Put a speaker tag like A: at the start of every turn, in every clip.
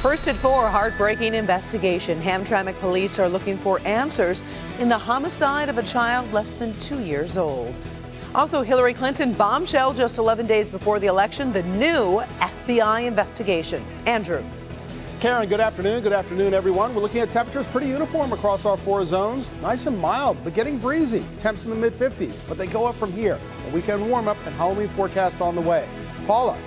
A: First at 4, heartbreaking investigation. Hamtramck police are looking for answers in the homicide of a child less than 2 years old. Also, Hillary Clinton bombshell just 11 days before the election, the new FBI investigation. Andrew.
B: Karen, good afternoon. Good afternoon, everyone. We're looking at temperatures pretty uniform across our 4 zones. Nice and mild, but getting breezy. Temps in the mid-50s, but they go up from here. A weekend warm-up and Halloween forecast on the way. Paula.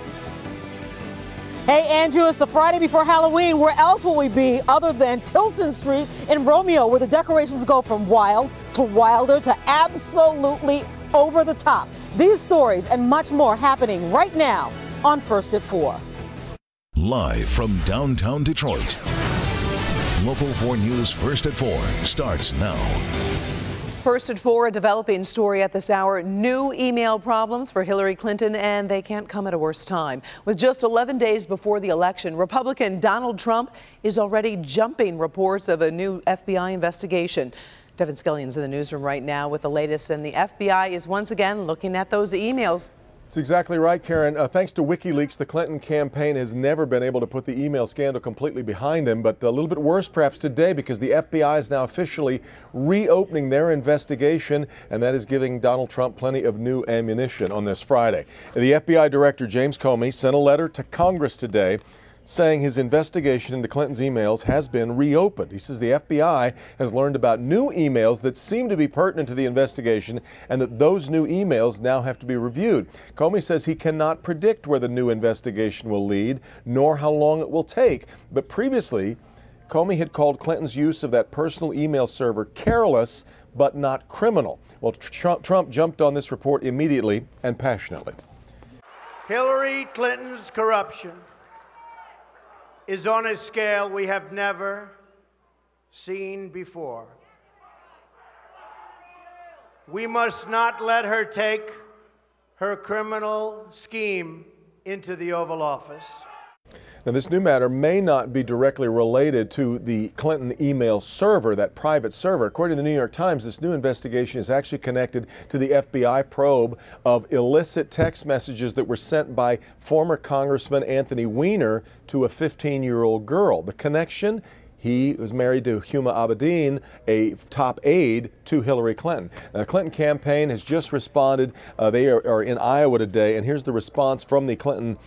C: Hey, Andrew, it's the Friday before Halloween. Where else will we be other than Tilson Street in Romeo, where the decorations go from wild to wilder to absolutely over the top. These stories and much more happening right now on First at 4.
D: Live from downtown Detroit, Local 4 News First at 4 starts now.
A: First at 4, a developing story at this hour. New email problems for Hillary Clinton, and they can't come at a worse time. With just 11 days before the election, Republican Donald Trump is already jumping reports of a new FBI investigation. Devin Skillion's in the newsroom right now with the latest, and the FBI is once again looking at those emails.
E: That's exactly right, Karen. Thanks to WikiLeaks, the Clinton campaign has never been able to put the email scandal completely behind them, but a little bit worse perhaps today because the FBI is now officially reopening their investigation, and that is giving Donald Trump plenty of new ammunition on this Friday. The FBI Director James Comey sent a letter to Congress today saying his investigation into Clinton's emails has been reopened. He says the FBI has learned about new emails that seem to be pertinent to the investigation and that those new emails now have to be reviewed. Comey says he cannot predict where the new investigation will lead, nor how long it will take. But previously, Comey had called Clinton's use of that personal email server careless but not criminal. Well, Trump jumped on this report immediately and passionately.
F: Hillary Clinton's corruption is on a scale we have never seen before. We must not let her take her criminal scheme into the Oval Office.
E: Now, this new matter may not be directly related to the Clinton email server, that private server. According to the New York Times, this new investigation is actually connected to the FBI probe of illicit text messages that were sent by former Congressman Anthony Weiner to a 15-year-old girl. The connection: he was married to Huma Abedin, a top aide to Hillary Clinton. Now, the Clinton campaign has just responded. They are in Iowa today, and here's the response from the Clinton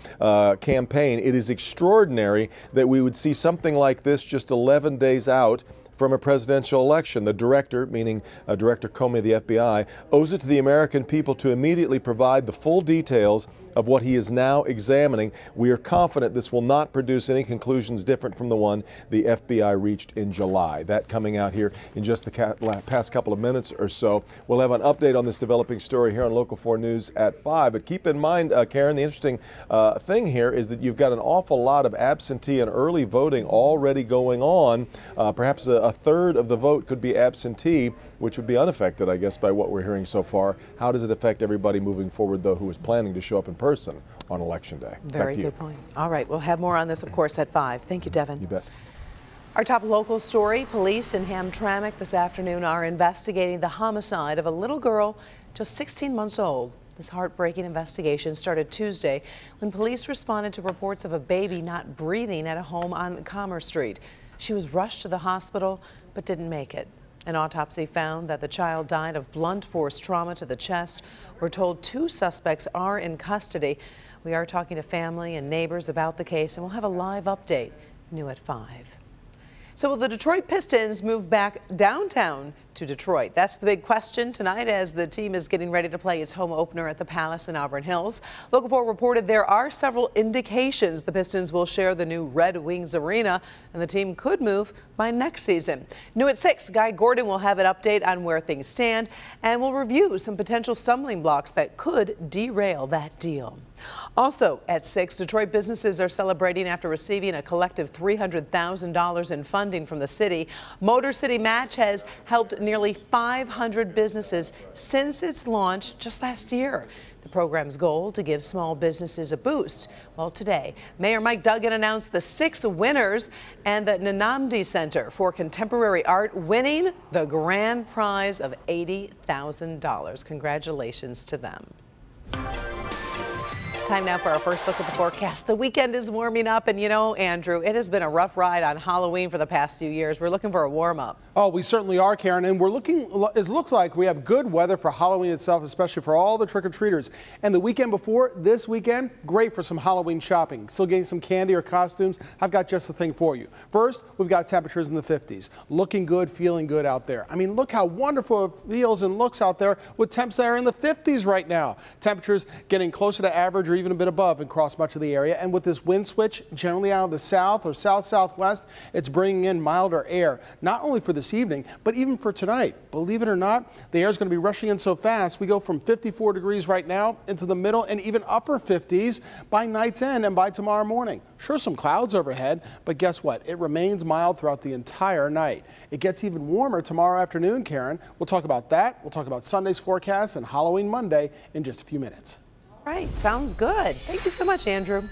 E: campaign. It is extraordinary that we would see something like this just 11 days out from a presidential election. The director, meaning Director Comey of the FBI, owes it to the American people to immediately provide the full details of what he is now examining. We are confident this will not produce any conclusions different from the one the FBI reached in July. That coming out here in just the past couple of minutes or so. We'll have an update on this developing story here on Local 4 News at 5. But keep in mind, Karen, the interesting thing here is that you've got an awful lot of absentee and early voting already going on. Perhaps a third of the vote could be absentee, which would be unaffected, I guess, by what we're hearing so far. How does it affect everybody moving forward, though, who is planning to show up in person on Election Day?
A: Very good point. All right, we'll have more on this, of course, at 5. Thank you, Devin.
E: You bet.
A: Our top local story: police in Hamtramck this afternoon are investigating the homicide of a little girl just 16 months old. This heartbreaking investigation started Tuesday when police responded to reports of a baby not breathing at a home on Commerce Street. She was rushed to the hospital but didn't make it. An autopsy found that the child died of blunt force trauma to the chest. We're told 2 suspects are in custody. We are talking to family and neighbors about the case, and we'll have a live update new at 5. So will the Detroit Pistons move back downtown to Detroit? That's the big question tonight as the team is getting ready to play its home opener at the Palace in Auburn Hills. Local 4 reported there are several indications the Pistons will share the new Red Wings Arena, and the team could move by next season. New at 6, Guy Gordon will have an update on where things stand, and we'll review some potential stumbling blocks that could derail that deal. Also at 6, Detroit businesses are celebrating after receiving a collective $300,000 in funding from the city. Motor City Match has helped nearly 500 businesses since its launch just last year. The program's goal to give small businesses a boost. Well, today, Mayor Mike Duggan announced the 6 winners and the Nnamdi Center for Contemporary Art winning the grand prize of $80,000. Congratulations to them. Time now for our first look at the forecast. The weekend is warming up, and you know, Andrew, it has been a rough ride on Halloween for the past few years. We're looking for a warm up.
B: Oh, we certainly are, Karen, and it looks like we have good weather for Halloween itself, especially for all the trick-or-treaters. And the weekend before, this weekend, great for some Halloween shopping. Still getting some candy or costumes? I've got just the thing for you. First, we've got temperatures in the 50s. Looking good, feeling good out there. I mean, look how wonderful it feels and looks out there with temps that are in the 50s right now. Temperatures getting closer to average or even a bit above across much of the area. And with this wind switch generally out of the south or south-southwest, it's bringing in milder air, not only for this evening, but even for tonight. Believe it or not, the air is going to be rushing in so fast. We go from 54 degrees right now into the middle and even upper 50s by night's end and by tomorrow morning. Sure, some clouds overhead, but guess what? It remains mild throughout the entire night. It gets even warmer tomorrow afternoon, Karen. We'll talk about that. We'll talk about Sunday's forecast and Halloween Monday in just a few minutes.
A: Right, sounds good. Thank you so much, Andrew.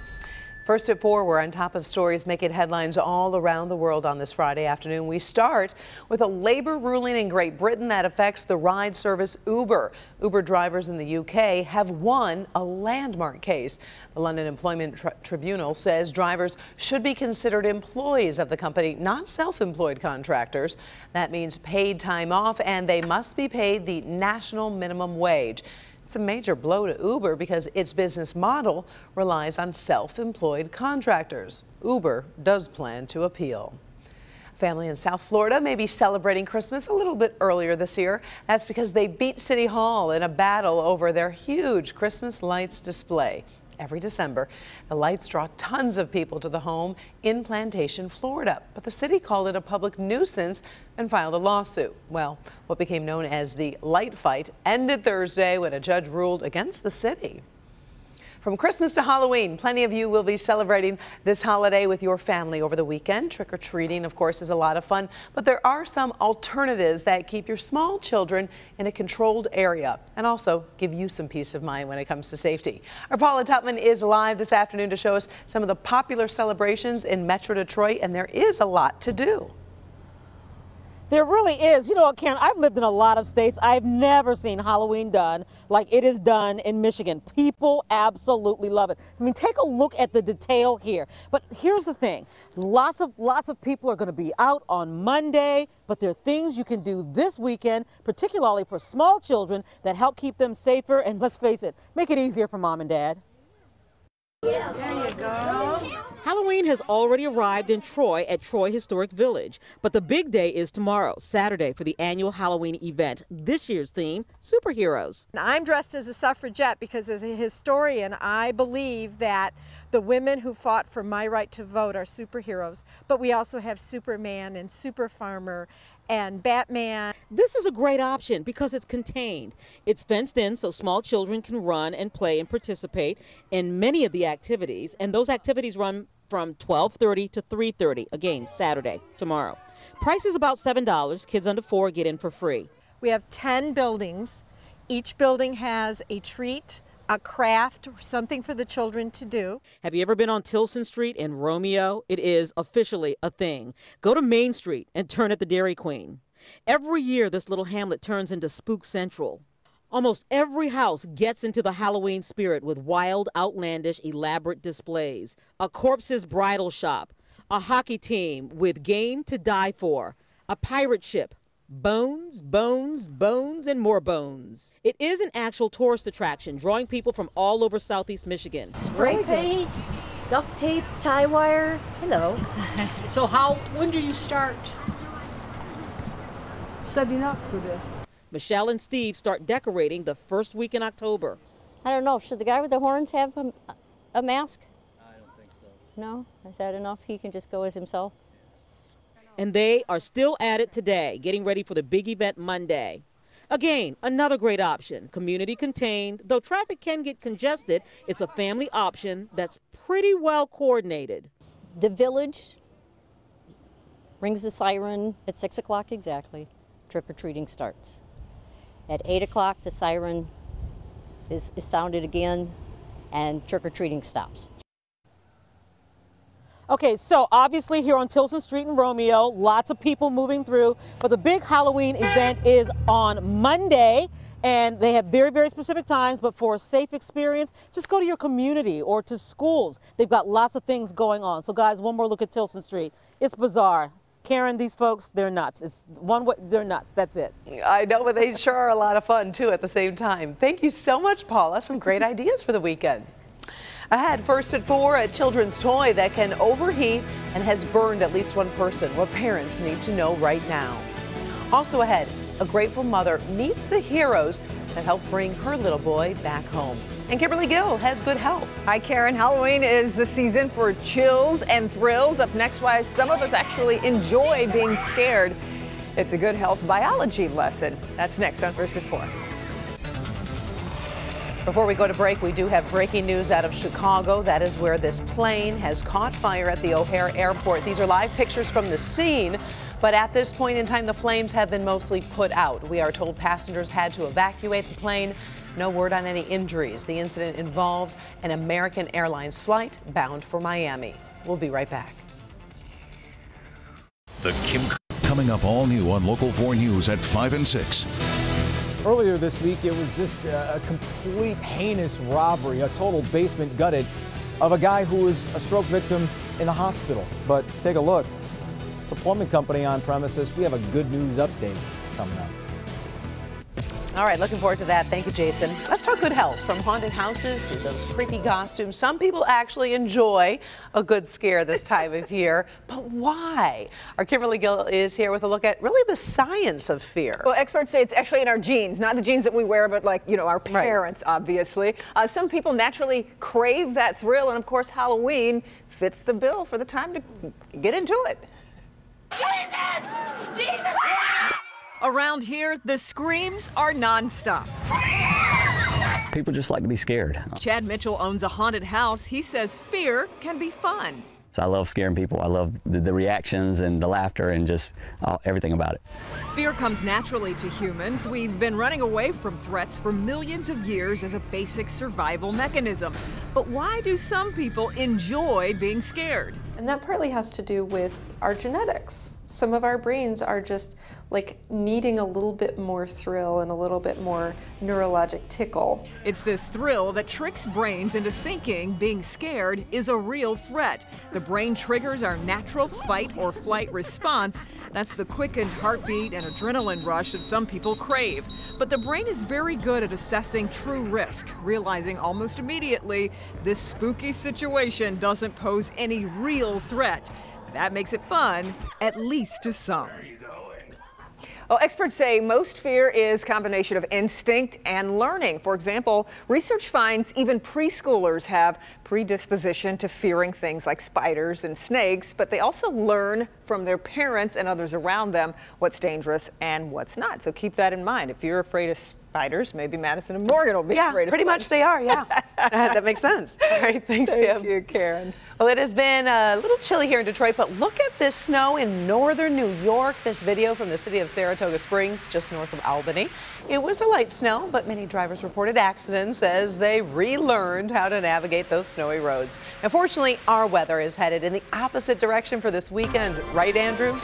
A: First at 4, we're on top of stories making headlines all around the world on this Friday afternoon. We start with a labor ruling in Great Britain that affects the ride service Uber. Uber drivers in the UK have won a landmark case. The London Employment Tribunal says drivers should be considered employees of the company, not self-employed contractors. That means paid time off, and they must be paid the national minimum wage. It's a major blow to Uber because its business model relies on self-employed contractors. Uber does plan to appeal. Family in South Florida may be celebrating Christmas a little bit earlier this year. That's because they beat City Hall in a battle over their huge Christmas lights display. Every December, the lights draw tons of people to the home in Plantation, Florida. But the city called it a public nuisance and filed a lawsuit. Well, what became known as the light fight ended Thursday when a judge ruled against the city. From Christmas to Halloween, plenty of you will be celebrating this holiday with your family over the weekend. Trick-or-treating, of course, is a lot of fun, but there are some alternatives that keep your small children in a controlled area and also give you some peace of mind when it comes to safety. Our Paula Tutman is live this afternoon to show us some of the popular celebrations in Metro Detroit, and there is a lot to do.
C: There really is. You know what, Karen, I've lived in a lot of states. I've never seen Halloween done like it is done in Michigan. People absolutely love it. I mean, take a look at the detail here. But here's the thing. Lots of people are going to be out on Monday, but there are things you can do this weekend, particularly for small children, that help keep them safer and, let's face it, make it easier for mom and dad.
G: There you go.
C: Halloween has already arrived in Troy at Troy Historic Village, but the big day is tomorrow, Saturday, for the annual Halloween event. This year's theme, superheroes.
G: I'm dressed as a suffragette because as a historian, I believe that the women who fought for my right to vote are superheroes, but we also have Superman and Super Farmer and Batman.
C: This is a great option because it's contained. It's fenced in so small children can run and play and participate in many of the activities, and those activities run from 12:30 to 3:30, again, Saturday, tomorrow. Price is about $7. Kids under 4 get in for free.
G: We have 10 buildings. Each building has a treat, a craft, or something for the children to do.
C: Have you ever been on Tilson Street in Romeo? It is officially a thing. Go to Main Street and turn at the Dairy Queen. Every year, this little hamlet turns into Spook Central. Almost every house gets into the Halloween spirit with wild, outlandish, elaborate displays. A corpse's bridal shop, a hockey team with game to die for, a pirate ship, bones, bones, bones, and more bones. It is an actual tourist attraction, drawing people from all over Southeast Michigan.
H: Spray paint, duct tape, tie wire. Hello.
I: So when do you start setting up for this?
C: Michelle and Steve start decorating the first week in October.
H: I don't know. Should the guy with the horns have a mask? I don't think so. No? Is that enough? He can just go as himself?
C: And they are still at it today, getting ready for the big event Monday. Again, another great option, community contained. Though traffic can get congested, it's a family option that's pretty well coordinated.
H: The village rings the siren at 6 o'clock exactly. Trick-or-treating starts. At 8 o'clock, the siren is sounded again, and trick-or-treating stops.
C: Okay, so obviously here on Tilson Street in Romeo, lots of people moving through, but the big Halloween event is on Monday, And they have very, very specific times, but for a safe experience, just go to your community or to schools. They've got lots of things going on. So guys, one more look at Tilson Street. It's bizarre. Karen, these folks, they're nuts. It's one way, they're nuts. That's it.
A: I know, but they sure are a lot of fun, too, at the same time. Thank you so much, Paula. Some great ideas for the weekend. Ahead, first at 4, a children's toy that can overheat and has burned at least one person. What parents need to know right now. Also ahead, a grateful mother meets the heroes that helped bring her little boy back home. And Kimberly Gill has good health.
J: Hi, Karen. Halloween is the season for chills and thrills. Up next, why some of us actually enjoy being scared. It's a good health biology lesson. That's next on First at 4.
A: Before we go to break, we do have breaking news out of Chicago. That is where this plane has caught fire at the O'Hare Airport. These are live pictures from the scene, but at this point in time, the flames have been mostly put out. We are told passengers had to evacuate the plane. No word on any injuries. The incident involves an American Airlines flight bound for Miami. We'll be right back.
D: The Kim coming up all new on Local 4 News at 5 and 6.
K: Earlier this week, it was just a complete heinous robbery, a total basement gutted of a guy who was a stroke victim in the hospital. But take a look. It's a plumbing company on premises. We have a good news update coming up.
A: All right, looking forward to that. Thank you, Jason. Let's talk good health. From haunted houses to those creepy costumes, some people actually enjoy a good scare this time of year. But why? Our Kimberly Gill is here with a look at really the science of fear.
J: Well, experts say it's actually in our genes, not the genes that we wear, but like, you know, our parents, obviously. Some people naturally crave that thrill, and of course, Halloween fits the bill for the time to get into it.
L: Jesus! Jesus!
M: Around here, the screams are nonstop.
N: People just like to be scared.
M: Chad Mitchell owns a haunted house. He says fear can be fun.
N: So I love scaring people. I love the reactions and the laughter and just everything about it.
M: Fear comes naturally to humans. We've been running away from threats for millions of years as a basic survival mechanism. But why do some people enjoy being scared?
O: And that partly has to do with our genetics. Some of our brains are just like needing a little bit more thrill and a little bit more neurologic tickle.
M: It's this thrill that tricks brains into thinking being scared is a real threat. The brain triggers our natural fight or flight response. That's the quickened heartbeat and adrenaline rush that some people crave. But the brain is very good at assessing true risk, realizing almost immediately this spooky situation doesn't pose any real threat. That makes it fun, at least to some.
J: Well, experts say most fear is a combination of instinct and learning. For example, research finds even preschoolers have predisposition to fearing things like spiders and snakes, but they also learn from their parents and others around them what's dangerous and what's not. So keep that in mind. If you're afraid of spiders, maybe Madison and Morgan will be afraid of
A: pretty
J: spiders.
A: much they are, yeah. That makes sense. All right, thanks, Kim.
J: Thank you, Karen.
A: Well, it has been a little chilly here in Detroit, but look at this snow in northern New York. This video from the city of Saratoga Springs, just north of Albany. It was a light snow, but many drivers reported accidents as they relearned how to navigate those snowy roads. Unfortunately, our weather is headed in the opposite direction for this weekend. Right, Andrew?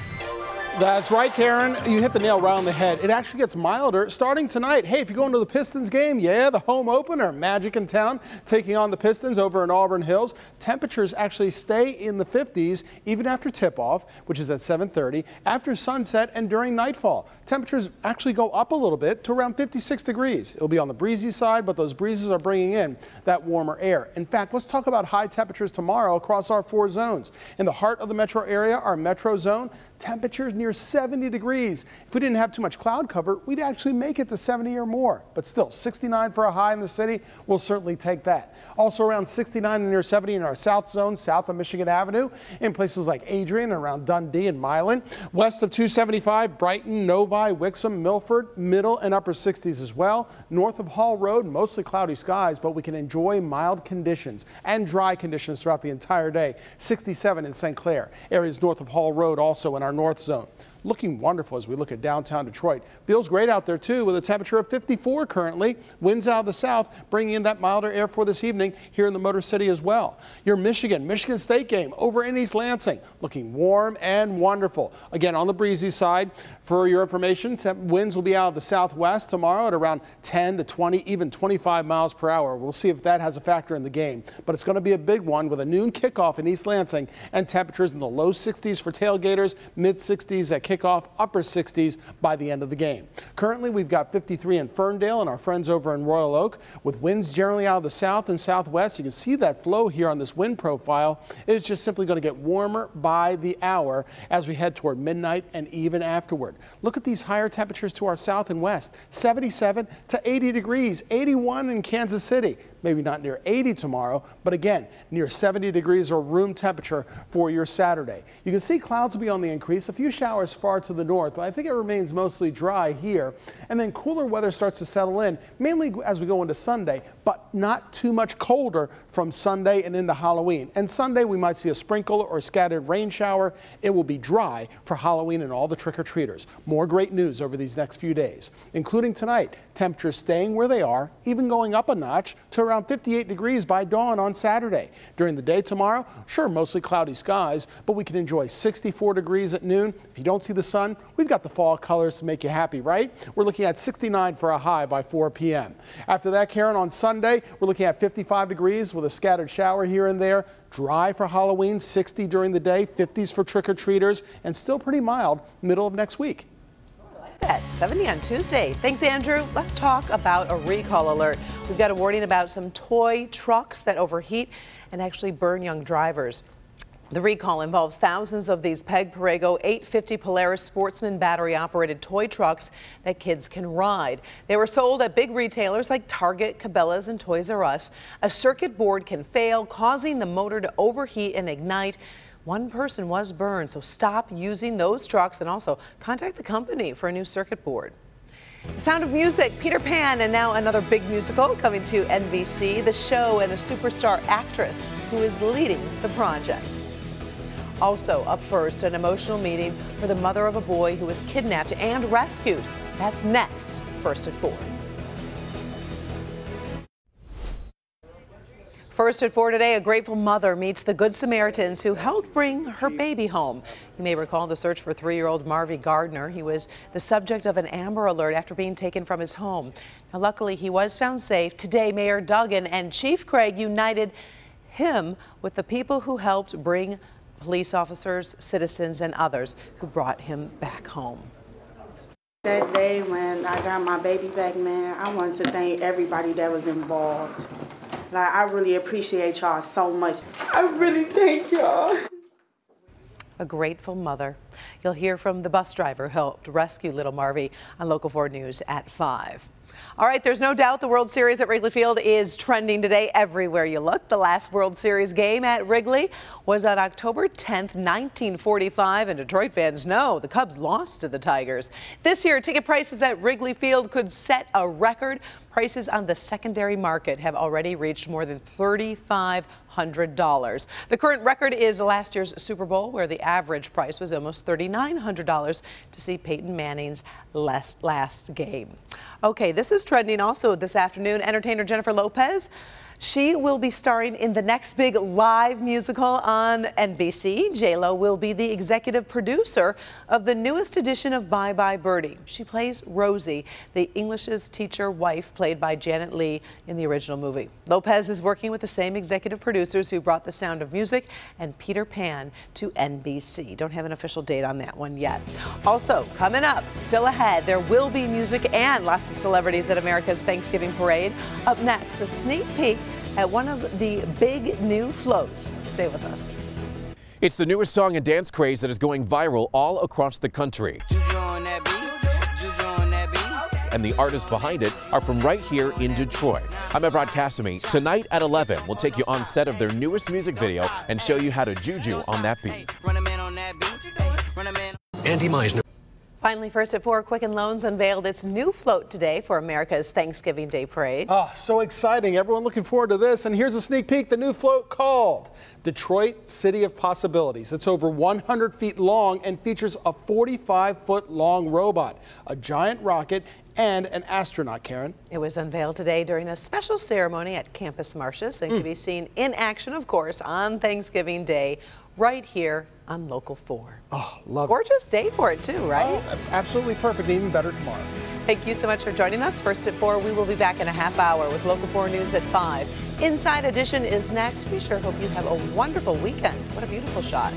B: That's right, Karen. You hit the nail right on the head. It actually gets milder starting tonight. Hey, if you're going to the Pistons game, the home opener, Magic in town, taking on the Pistons over in Auburn Hills. Temperatures actually stay in the 50s even after tip-off, which is at 7:30, after sunset and during nightfall. Temperatures actually go up a little bit to around 56 degrees. It'll be on the breezy side, but those breezes are bringing in that warmer air. In fact, let's talk about high temperatures tomorrow across our 4 zones. In the heart of the metro area, our metro zone, temperatures near 70 degrees. If we didn't have too much cloud cover, we'd actually make it to 70 or more. But still, 69 for a high in the city, we'll certainly take that. Also around 69 and near 70 in our south zone, south of Michigan Avenue, in places like Adrian, around Dundee and Milan. West of 275, Brighton, Novi, Wixom, Milford, middle and upper 60s as well. North of Hall Road, mostly cloudy skies, but we can enjoy mild conditions and dry conditions throughout the entire day. 67 in St. Clair. Areas north of Hall Road also in our north zone. looking wonderful as we look at downtown Detroit. Feels great out there too, with a temperature of 54 currently. Winds out of the south, bringing in that milder air for this evening here in the Motor City as well. Your Michigan State game over in East Lansing, looking warm and wonderful. Again, on the breezy side, for your information, winds will be out of the southwest tomorrow at around 10 to 20, even 25 miles per hour. We'll see if that has a factor in the game, but it's going to be a big one with a noon kickoff in East Lansing and temperatures in the low 60s for tailgaters, mid 60s at kickoff, upper 60s by the end of the game. Currently, we've got 53 in Ferndale and our friends over in Royal Oak, with winds generally out of the south and southwest. You can see that flow here on this wind profile. It's just simply going to get warmer by the hour as we head toward midnight and even afterward. Look at these higher temperatures to our south and west, 77 to 80 degrees, 81 in Kansas City. Maybe not near 80 tomorrow, but again, near 70 degrees or room temperature for your Saturday. You can see clouds will be on the increase, a few showers far to the north, but I think it remains mostly dry here. And then cooler weather starts to settle in, mainly as we go into Sunday, but not too much colder from Sunday and into Halloween. And Sunday, we might see a sprinkle or scattered rain shower. It will be dry for Halloween and all the trick-or-treaters. More great news over these next few days, including tonight. Temperatures staying where they are, even going up a notch to around 58 degrees by dawn on Saturday. During the day tomorrow, sure, mostly cloudy skies, but we can enjoy 64 degrees at noon. If you don't see the sun, we've got the fall colors to make you happy, right? We're looking at 69 for a high by 4 p.m. After that, Karen, on Sunday, we're looking at 55 degrees with a scattered shower here and there. Dry for Halloween, 60 during the day, 50s for trick-or-treaters, and still pretty mild middle of next week.
A: At 70 on Tuesday. Thanks, Andrew. Let's talk about a recall alert. We've got a warning about some toy trucks that overheat and actually burn young drivers. The recall involves thousands of these Peg Perego 850 Polaris Sportsman battery-operated toy trucks that kids can ride. They were sold at big retailers like Target, Cabela's, and Toys R Us. A circuit board can fail, causing the motor to overheat and ignite. One person was burned, so stop using those trucks and also contact the company for a new circuit board. The Sound of Music, Peter Pan, and now another big musical coming to NBC. The show and a superstar actress who is leading the project. Also up first, an emotional meeting for the mother of a boy who was kidnapped and rescued. That's next, first at 4. First at 4 today, a grateful mother meets the Good Samaritans who helped bring her baby home. You may recall the search for 3-year-old Marvy Gardner. He was the subject of an Amber Alert after being taken from his home. Now, luckily, he was found safe. Today, Mayor Duggan and Chief Craig united him with the people who helped bring police officers, citizens, and others who brought him back home.
L: That day when I got my baby back, man, I wanted to thank everybody that was involved. Like, I really appreciate y'all so much. I really thank y'all.
A: A grateful mother. You'll hear from the bus driver who helped rescue little Marvy on Local 4 News at 5. All right, there's no doubt the World Series at Wrigley Field is trending today everywhere you look. The last World Series game at Wrigley was on October 10th, 1945, and Detroit fans know the Cubs lost to the Tigers. This year, ticket prices at Wrigley Field could set a record. Prices on the secondary market have already reached more than $3,500. The current record is last year's Super Bowl, where the average price was almost $3,900 to see Peyton Manning's last game. Okay, this is trending also this afternoon. Entertainer Jennifer Lopez. She will be starring in the next big live musical on NBC. J-Lo will be the executive producer of the newest edition of Bye Bye Birdie. She plays Rosie, the English's teacher wife played by Janet Leigh in the original movie. Lopez is working with the same executive producers who brought The Sound of Music and Peter Pan to NBC. Don't have an official date on that one yet. Also, coming up, still ahead, there will be music and lots of celebrities at America's Thanksgiving Parade. Up next, a sneak peek at one of the big new floats. Stay with us.
P: It's the newest song and dance craze that is going viral all across the country. And the artists behind it are from right here in Detroit. I'm Evrod Cassimy. Tonight at 11, we'll take you on set of their newest music video and show you how to juju on that beat.
Q: Andy Meisner.
A: Finally, First at 4, Quicken Loans unveiled its new float today for America's Thanksgiving Day Parade.
B: Oh, so exciting. Everyone looking forward to this. And here's a sneak peek, the new float called Detroit City of Possibilities. It's over 100 feet long and features a 45-foot long robot, a giant rocket, and an astronaut, Karen.
A: It was unveiled today during a special ceremony at Campus Martius and can be seen in action, of course, on Thanksgiving Day right here on Local 4.
B: Oh, love it.
A: Gorgeous day for it, too, right?
B: Oh, absolutely perfect, and even better tomorrow.
A: Thank you so much for joining us. First at 4, we will be back in a half hour with Local 4 News at 5. Inside Edition is next. We sure hope you have a wonderful weekend. What a beautiful shot.